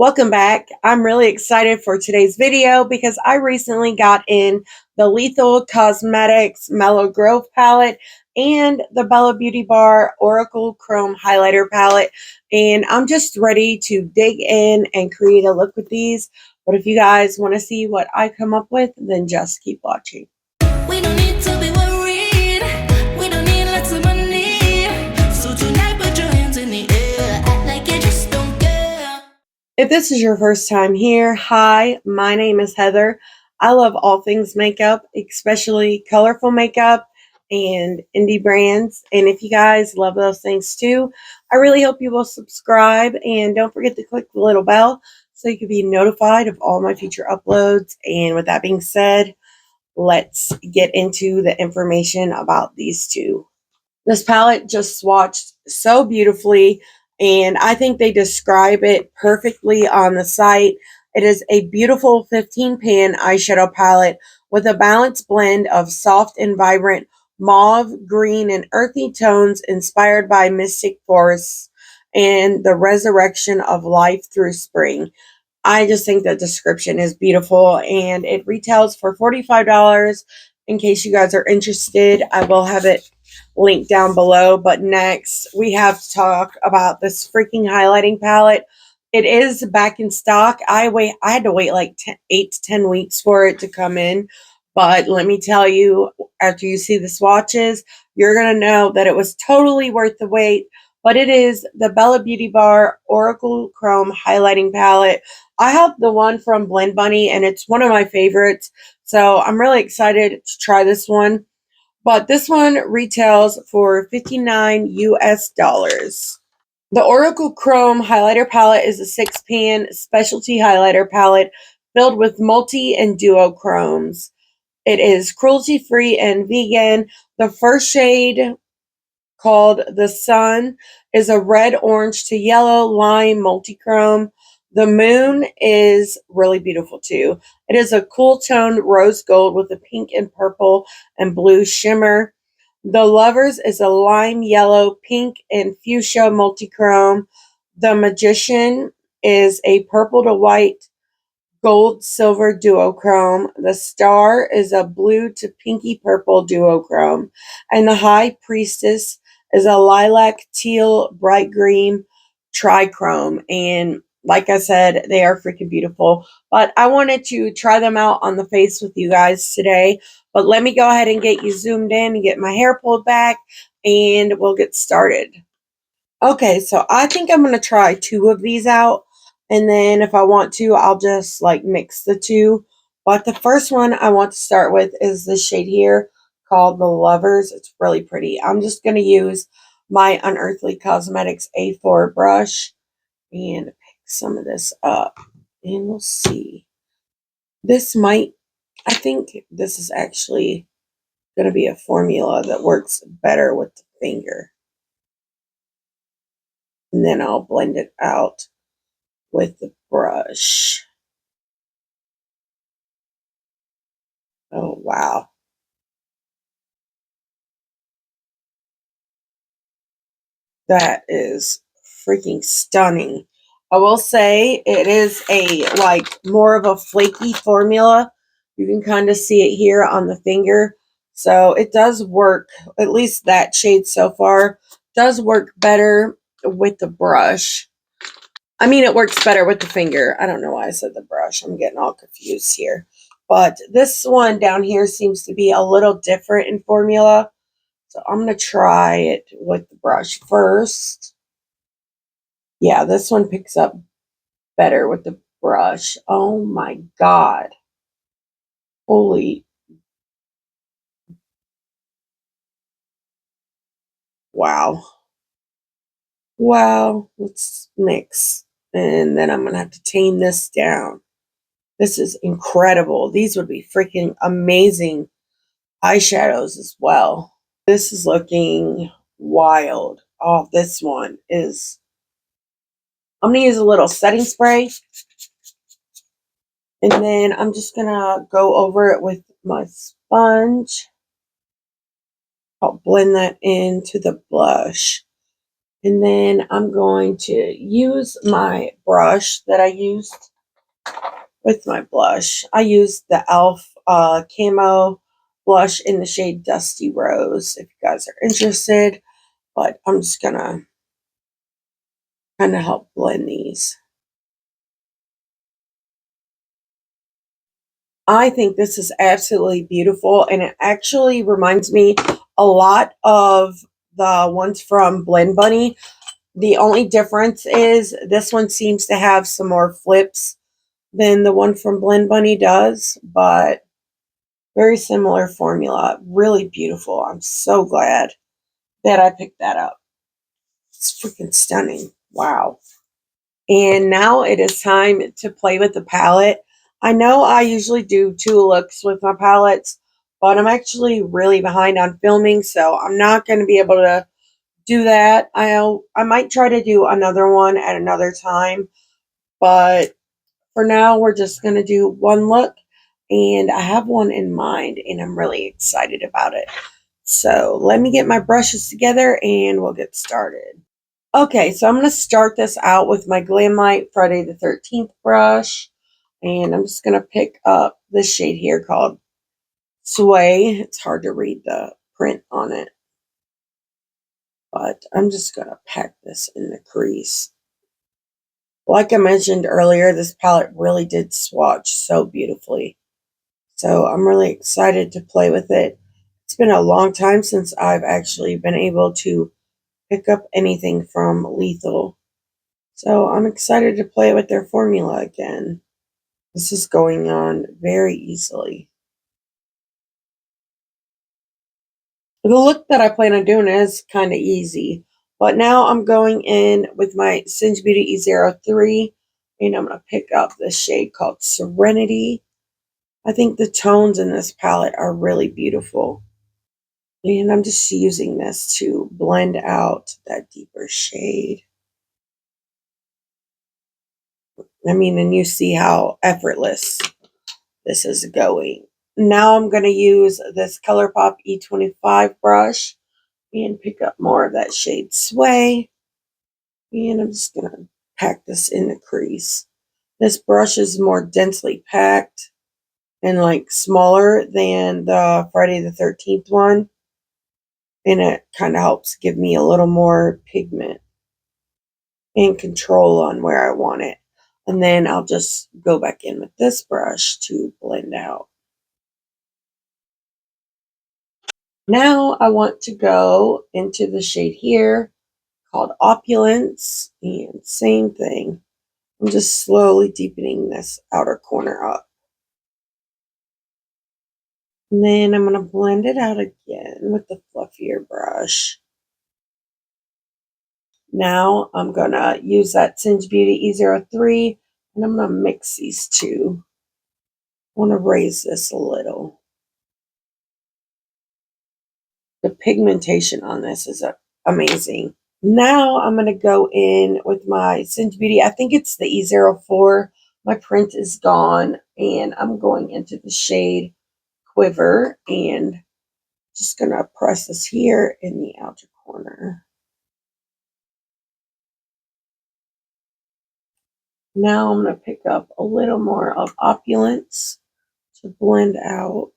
Welcome back. I'm really excited for today's video because I recently got in the Unearthly Cosmetics Mellow Grove palette and the Bella Beauty Bar Oracle Chrome Highlighter palette, and I'm just ready to dig in and create a look with these. But if you guys want to see what I come up with, then just keep watching. We don't need to be worried. We don't need lots of money. So tonight put your hands in the air. Act like you just don't care. If this is your first time here, hi, my name is Heather. I love all things makeup, especially colorful makeup and indie brands. And if you guys love those things too, I really hope you will subscribe and don't forget to click the little bell so you can be notified of all my future uploads. And with that being said, let's get into the information about these two. This palette just swatched so beautifully, and I think they describe it perfectly on the site. It is a beautiful 15-pan eyeshadow palette with a balanced blend of soft and vibrant mauve, green, and earthy tones inspired by mystic forests and the resurrection of life through spring. I just think the description is beautiful, and it retails for $45. In case you guys are interested, I will have it linked down below. But next, we have to talk about this freaking highlighting palette. It is back in stock. I had to wait like 8 to 10 weeks for it to come in. But let me tell you, after you see the swatches, you're going to know that it was totally worth the wait. But it is the Bella Beauty Bar Oracle Chrome Highlighting Palette. I have the one from Blend Bunny, and it's one of my favorites. So I'm really excited to try this one. But this one retails for $59 US. The Oracle Chrome Highlighter Palette is a 6-pan specialty highlighter palette filled with multi and duo chromes. It is cruelty-free and vegan. The first shade, called The Sun, is a red, orange to yellow lime multi-chrome. The Moon is really beautiful too. It is a cool toned rose gold with a pink and purple and blue shimmer. The Lovers is a lime yellow, pink, and fuchsia multi-chrome. The Magician is a purple to white gold silver duochrome. The Star is a blue to pinky purple duochrome. And the High Priestess is a lilac teal bright green trichrome. And like I said, they are freaking beautiful. But I wanted to try them out on the face with you guys today. But let me go ahead and get you zoomed in and get my hair pulled back, and we'll get started. Okay, so I think I'm going to try 2 of these out. And then if I want to, I'll just like mix the 2. But the first one I want to start with is this shade here called The Lovers. It's really pretty. I'm just going to use my Unearthly Cosmetics A4 brush and pick some of this up. And we'll see. I think this is actually going to be a formula that works better with the finger. And then I'll blend it out with the brush. Oh, wow. That is freaking stunning. I will say it is a more of a flaky formula. You can kind of see it here on the finger. So it does work, at least that shade so far, does work better with the brush. I mean, it works better with the finger. I don't know why I said the brush. I'm getting all confused here. But this one down here seems to be a little different in formula. So I'm going to try it with the brush first. Yeah, this one picks up better with the brush. Oh my God. Holy. Wow. Wow. Let's mix. And then I'm going to have to tame this down. This is incredible. These would be freaking amazing eyeshadows as well. This is looking wild. Oh, this one is... I'm going to use a little setting spray. And then I'm just going to go over it with my sponge. I'll blend that into the blush. And then I'm going to use my brush that I used with my blush. I used the e.l.f. Camo blush in the shade Dusty Rose if you guys are interested. But I'm just going to kind of help blend these. I think this is absolutely beautiful, and it actually reminds me a lot of the ones from Blend Bunny. The only difference is this one seems to have some more flips than the one from Blend Bunny does, but very similar formula. Really beautiful. I'm so glad that I picked that up. It's freaking stunning. Wow. And now it is time to play with the palette. I know I usually do 2 looks with my palettes, but I'm actually really behind on filming, so I'm not going to be able to do that. I might try to do another one at another time, but for now we're just going to do 1 look, and I have one in mind and I'm really excited about it. So let me get my brushes together and we'll get started. Okay, so I'm going to start this out with my Glamlite Friday the 13th brush. And I'm just going to pick up this shade here called Sway. It's hard to read the print on it. But I'm just going to pack this in the crease. Like I mentioned earlier, this palette really did swatch so beautifully. So I'm really excited to play with it. It's been a long time since I've actually been able to pick up anything from Lethal. So I'm excited to play with their formula again. This is going on very easily. The look that I plan on doing is kind of easy. But now I'm going in with my Singe Beauty E03. And I'm going to pick up this shade called Serenity. I think the tones in this palette are really beautiful. And I'm just using this to blend out that deeper shade. I mean, and you see how effortless this is going. Now I'm going to use this ColourPop E25 brush and pick up more of that shade Sway. And I'm just going to pack this in the crease. This brush is more densely packed and like smaller than the Friday the 13th one. And it kind of helps give me a little more pigment and control on where I want it. And then I'll just go back in with this brush to blend out. Now I want to go into the shade here called Opulence, and same thing. I'm just slowly deepening this outer corner up. And then I'm going to blend it out again with the fluffier brush. Now I'm going to use that Singe Beauty E03 and I'm going to mix these two. I want to raise this a little. The pigmentation on this is amazing. Now I'm going to go in with my Singe Beauty. I think it's the E04. My print is gone. And I'm going into the shade Quiver. And just going to press this here in the outer corner. Now I'm going to pick up a little more of Opulence to blend out.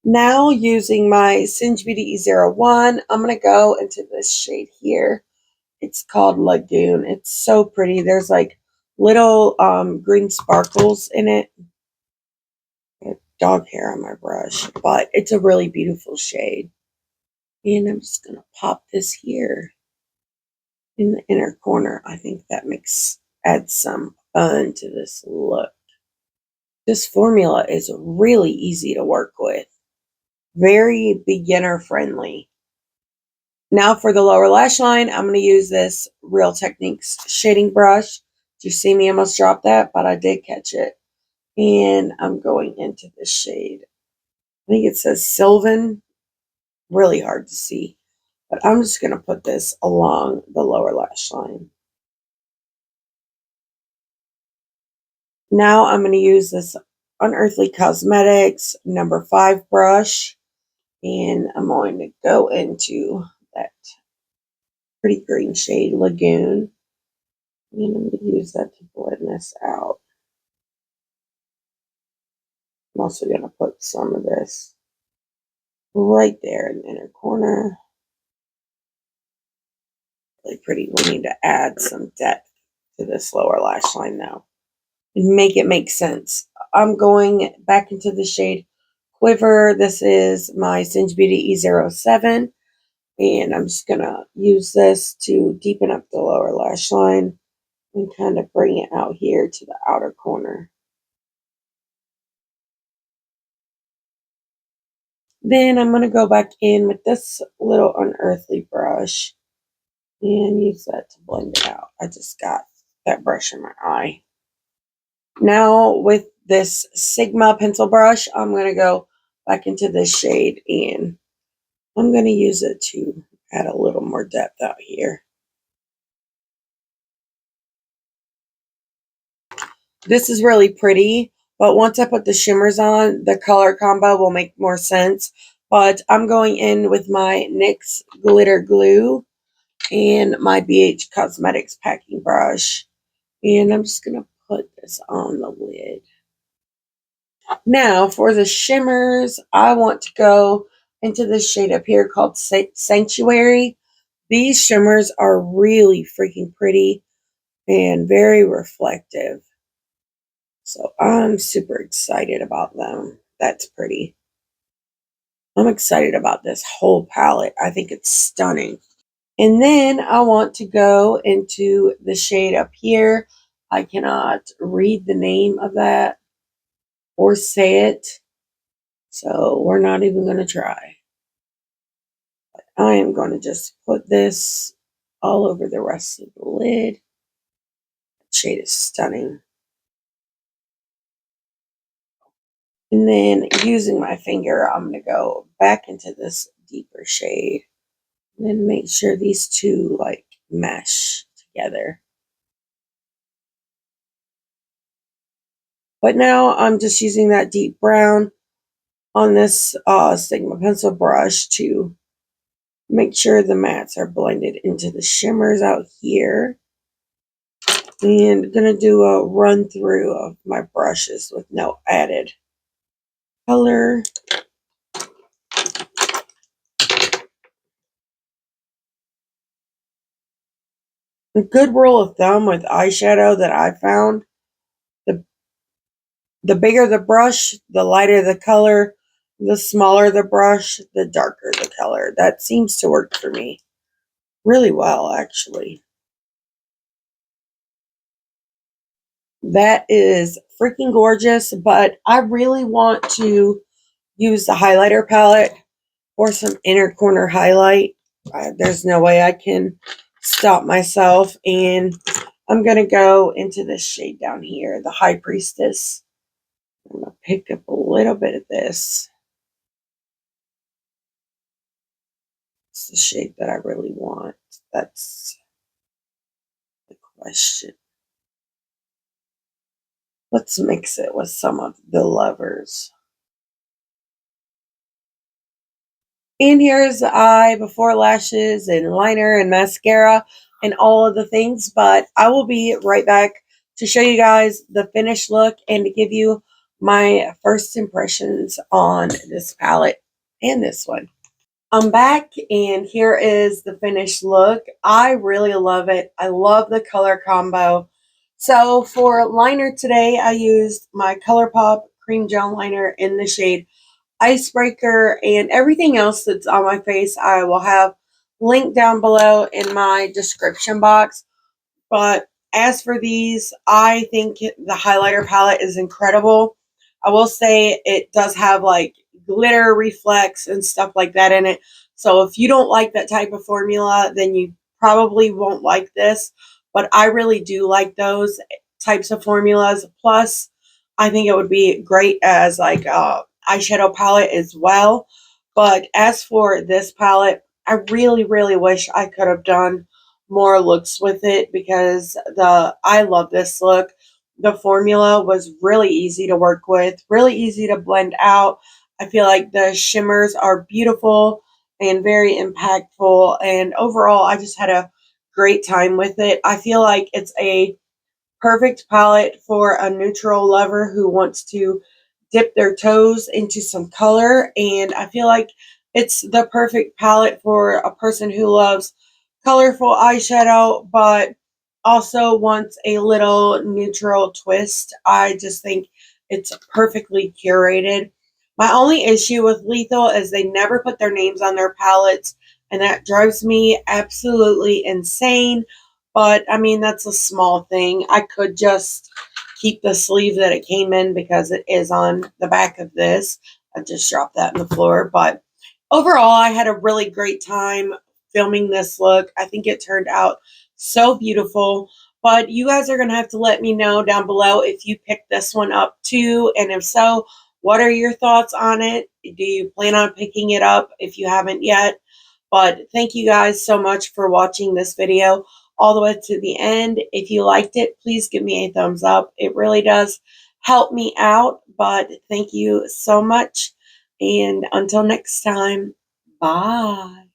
Now using my Singe Beauty E01, I'm going to go into this shade here. It's called Lagoon. It's so pretty. There's like little green sparkles in it. Dog hair on my brush, but it's a really beautiful shade. And I'm just going to pop this here in the inner corner. I think that adds some fun to this look. This formula is really easy to work with. Very beginner friendly. Now for the lower lash line, I'm going to use this Real Techniques shading brush. Did you see me almost drop that? But I did catch it. And I'm going into this shade. I think it says Sylvan. Really hard to see. But I'm just going to put this along the lower lash line. Now I'm going to use this Unearthly Cosmetics number 5 brush. And I'm going to go into that pretty green shade, Lagoon. And I'm going to use that to blend this out. I'm also going to put some of this right there in the inner corner. Really pretty. We need to add some depth to this lower lash line now and make it make sense. I'm going back into the shade Quiver. This is my Singe Beauty E07. And I'm just going to use this to deepen up the lower lash line and kind of bring it out here to the outer corner. Then I'm going to go back in with this little Unearthly brush and use that to blend it out. I just got that brush in my eye. Now with this Sigma pencil brush, I'm going to go back into this shade and I'm going to use it to add a little more depth out here. This is really pretty, but once I put the shimmers on, the color combo will make more sense. But I'm going in with my NYX Glitter Glue and my BH Cosmetics packing brush. And I'm just going to put this on the lid. Now, for the shimmers, I want to go into this shade up here called Sanctuary. These shimmers are really freaking pretty and very reflective. So I'm super excited about them. That's pretty. I'm excited about this whole palette. I think it's stunning. And then I want to go into the shade up here. I cannot read the name of that or say it. So we're not even going to try. But I am going to just put this all over the rest of the lid. That shade is stunning. And then using my finger, I'm going to go back into this deeper shade. And then make sure these two like mesh together. But now I'm just using that deep brown on this Sigma pencil brush to make sure the mattes are blended into the shimmers out here. And gonna do a run through of my brushes with no added color. A good rule of thumb with eyeshadow that I found, the bigger the brush, the lighter the color, the smaller the brush, the darker the color. That seems to work for me really well, actually. That is freaking gorgeous, but I really want to use the highlighter palette for some inner corner highlight. There's no way I can stop myself, and I'm going to go into this shade down here, the High Priestess. I'm going to pick up a little bit of this. It's the shade that I really want. That's the question. Let's mix it with some of the Lovers. And here's the eye before lashes and liner and mascara and all of the things. But I will be right back to show you guys the finished look and to give you my first impressions on this palette and this one. I'm back and here is the finished look. I really love it. I love the color combo. So for liner today, I used my ColourPop Cream Gel Liner in the shade Icebreaker, and everything else that's on my face I will have linked down below in my description box. But as for these, I think the highlighter palette is incredible. I will say it does have like glitter reflex and stuff like that in it. So if you don't like that type of formula, then you probably won't like this. But I really do like those types of formulas. Plus, I think it would be great as like a eyeshadow palette as well. But as for this palette, I really, really wish I could have done more looks with it because I love this look. The formula was really easy to work with, really easy to blend out. I feel like the shimmers are beautiful and very impactful. And overall, I just had a great time with it. I feel like it's a perfect palette for a neutral lover who wants to dip their toes into some color. And I feel like it's the perfect palette for a person who loves colorful eyeshadow but also wants a little neutral twist. I just think it's perfectly curated. My only issue with Lethal is they never put their names on their palettes, and that drives me absolutely insane. But I mean, that's a small thing. I could just keep the sleeve that it came in because it is on the back of this. I just dropped that on the floor. But overall, I had a really great time filming this look. I think it turned out so beautiful. But you guys are going to have to let me know down below if you picked this one up too. And if so, what are your thoughts on it? Do you plan on picking it up if you haven't yet? But thank you guys so much for watching this video all the way to the end. If you liked it, please give me a thumbs up. It really does help me out. But thank you so much. And until next time, bye.